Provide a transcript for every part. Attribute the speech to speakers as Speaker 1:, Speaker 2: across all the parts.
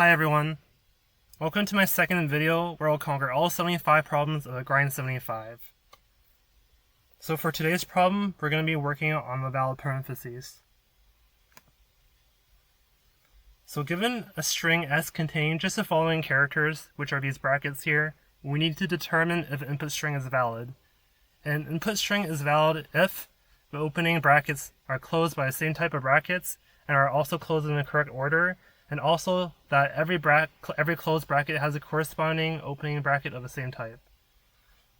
Speaker 1: Hi everyone, welcome to my second video where I'll conquer all 75 problems of a grind 75. So for today's problem, we're going to be working on the valid parentheses. So given a string s containing just the following characters, which are these brackets here, we need to determine if the input string is valid. An input string is valid if the opening brackets are closed by the same type of brackets and are also closed in the correct order, and also that every closed bracket has a corresponding opening bracket of the same type.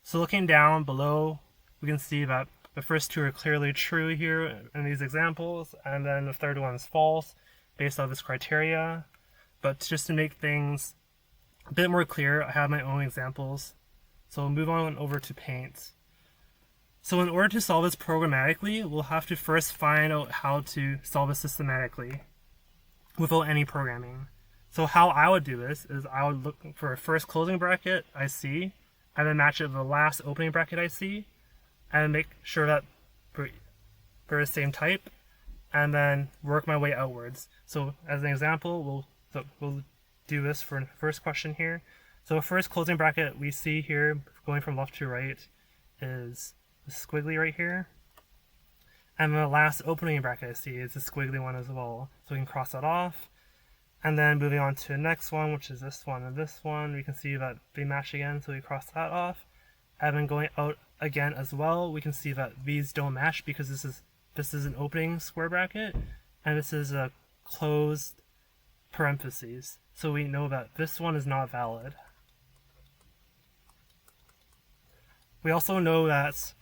Speaker 1: So looking down below, we can see that the first two are clearly true here in these examples, and then the third one is false based on this criteria. But just to make things a bit more clear, I have my own examples. So we'll move on over to Paint. So in order to solve this programmatically, we'll have to first find out how to solve it systematically without any programming. So how I would do this is I would look for a first closing bracket I see, and then match it with the last opening bracket I see, and make sure that they're the same type, and then work my way outwards. So as an example, we'll do this for the first question here. So the first closing bracket we see here, going from left to right, is the squiggly right here. And the last opening bracket I see is the squiggly one as well. So we can cross that off. And then moving on to the next one, which is this one and this one, we can see that they match again, so we cross that off. And then going out again as well, we can see that these don't match because this is an opening square bracket, and this is a closed parentheses. So we know that this one is not valid. We also know that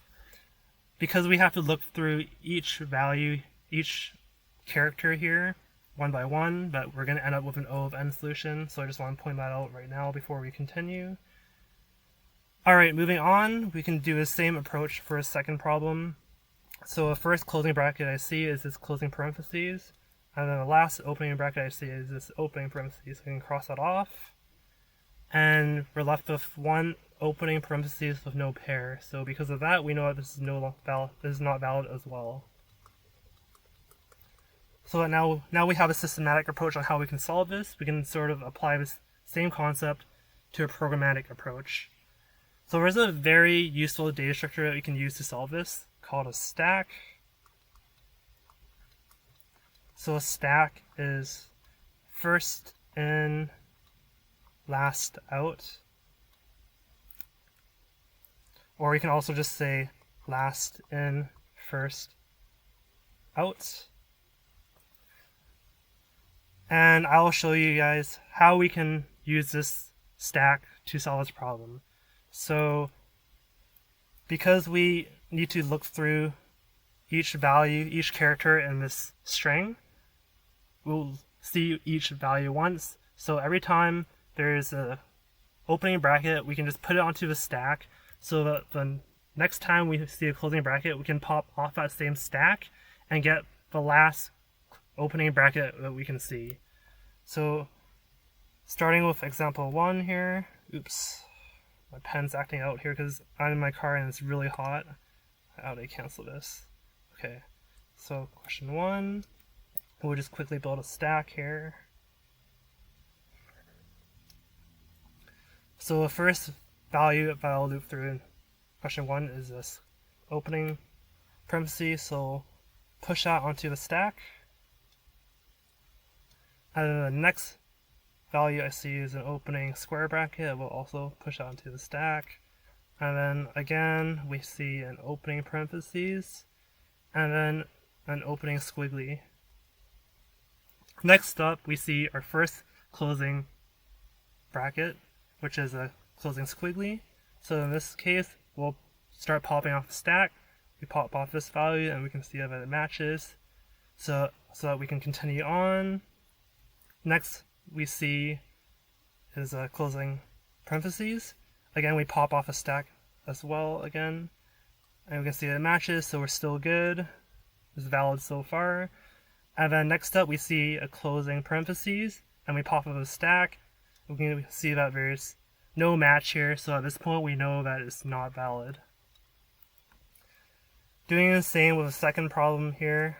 Speaker 1: because we have to look through each value, each character here, one by one, but we're going to end up with an O of n solution, so I just want to point that out right now before we continue. Alright, moving on, we can do the same approach for a second problem. So the first closing bracket I see is this closing parentheses, and then the last opening bracket I see is this opening parentheses, so we can cross that off. And we're left with one opening parentheses with no pair. So because of that, we know that this is not valid as well. So that now we have a systematic approach on how we can solve this. We can sort of apply this same concept to a programmatic approach. So there's a very useful data structure that we can use to solve this called a stack. So a stack is first in, last out. Or we can also just say last in, first out. And I'll show you guys how we can use this stack to solve this problem. So because we need to look through each value, each character in this string, we'll see each value once. So every time there's a opening bracket, we can just put it onto the stack, so that the next time we see a closing bracket, we can pop off that same stack and get the last opening bracket that we can see. So starting with example 1 here, oops, my pen's acting out here because I'm in my car and it's really hot. How do I cancel this? Okay, so question 1, we'll just quickly build a stack here. So the first value that I'll loop through in question 1 is this opening parenthesis, so push that onto the stack. And then the next value I see is an opening square bracket. We'll also push that onto the stack. And then again, we see an opening parentheses, and then an opening squiggly. Next up, we see our first closing bracket, which is a closing squiggly. So in this case, we'll start popping off the stack. We pop off this value, and we can see that it matches, so that we can continue on. Next, we see is a closing parentheses. Again, we pop off a stack as well again, and we can see that it matches, so we're still good. It's valid so far. And then next up, we see a closing parentheses, and we pop off a stack. We can see that there's no match here, so at this point we know that it's not valid. Doing the same with the second problem here.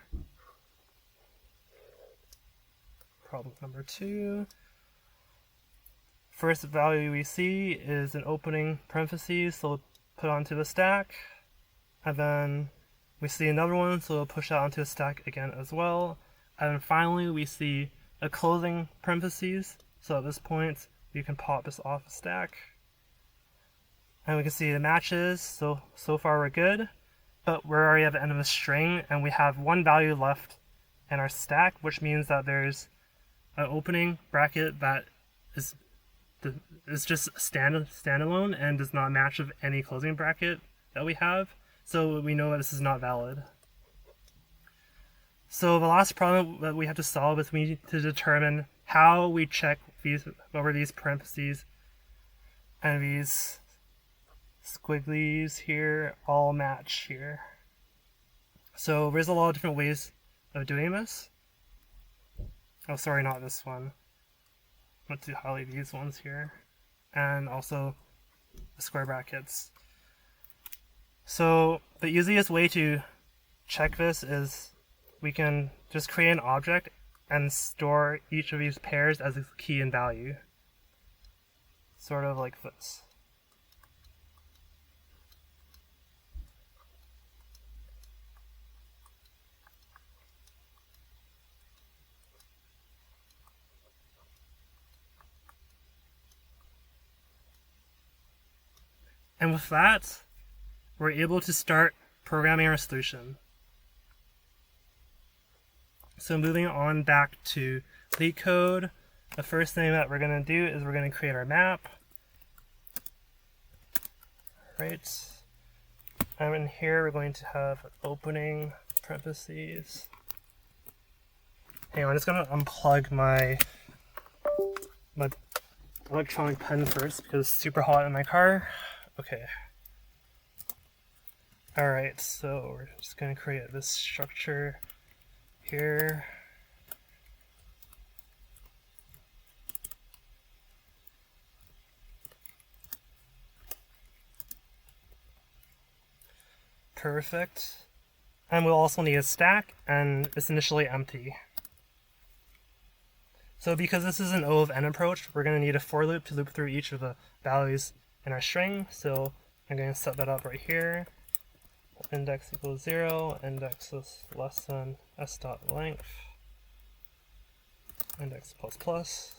Speaker 1: Problem number 2. first value we see is an opening parentheses, so we'll put onto the stack. And then we see another one, so we'll push that onto a stack again as well. And then finally we see a closing parentheses, so at this point we can pop this off a stack. And we can see the matches, so far we're good. But we're already at the end of the string, and we have one value left in our stack, which means that there's an opening bracket that is just standalone and does not match with any closing bracket that we have. So we know that this is not valid. So the last problem that we have to solve is we need to determine how we check whether these parentheses and these squigglies here all match here. So there's a lot of different ways of doing this. Oh, sorry, not this one. I want to highlight these ones here. And also the square brackets. So the easiest way to check this is we can just create an object and store each of these pairs as a key and value. Sort of like this. And with that, we're able to start programming our solution. So moving on back to LeetCode, the first thing that we're going to do is we're going to create our map. Right. And in here we're going to have an opening parentheses. Hang on, I'm just going to unplug my electronic pen first because it's super hot in my car. Okay. Alright, so we're just going to create this structure here. Perfect. And we'll also need a stack, and it's initially empty. So because this is an O of n approach, we're going to need a for loop to loop through each of the values in our string. So I'm going to set that up right here. Index equals 0, index is less than s dot length, index plus plus.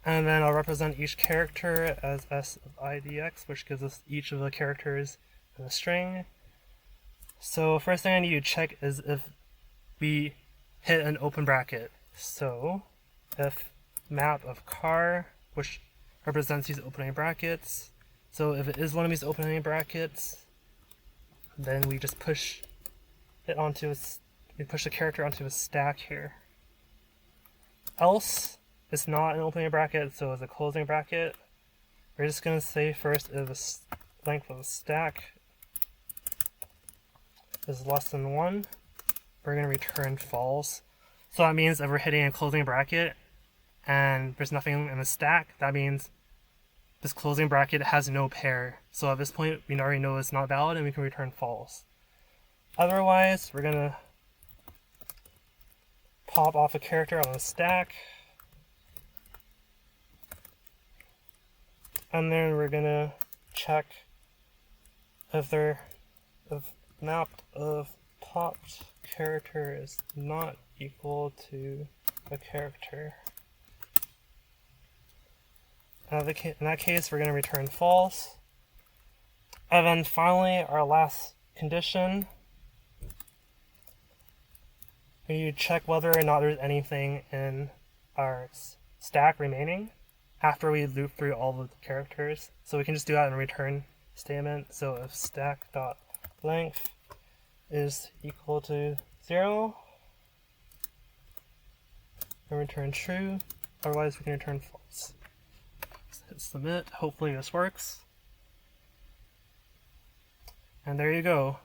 Speaker 1: And then I'll represent each character as s of idx, which gives us each of the characters in the string. So first thing I need to check is if we hit an open bracket. So if map of car, which represents these opening brackets, so if it is one of these opening brackets, then we just push it onto we push the character onto a stack here. Else, it's not an opening bracket, so it's a closing bracket. We're just going to say first if the length of the stack is less than 1, we're going to return false. So that means if we're hitting a closing bracket and there's nothing in the stack, that means this closing bracket has no pair. So at this point, we already know it's not valid and we can return false. Otherwise, we're going to pop off a character on the stack. And then we're going to check if map of popped character is not equal to a character. In that case, we're going to return false. And then finally, our last condition, we need to check whether or not there's anything in our stack remaining after we loop through all the characters. So we can just do that in a return statement. So if stack.length is equal to 0, we return true. Otherwise, we can return false. Hit submit. Hopefully this works. And there you go.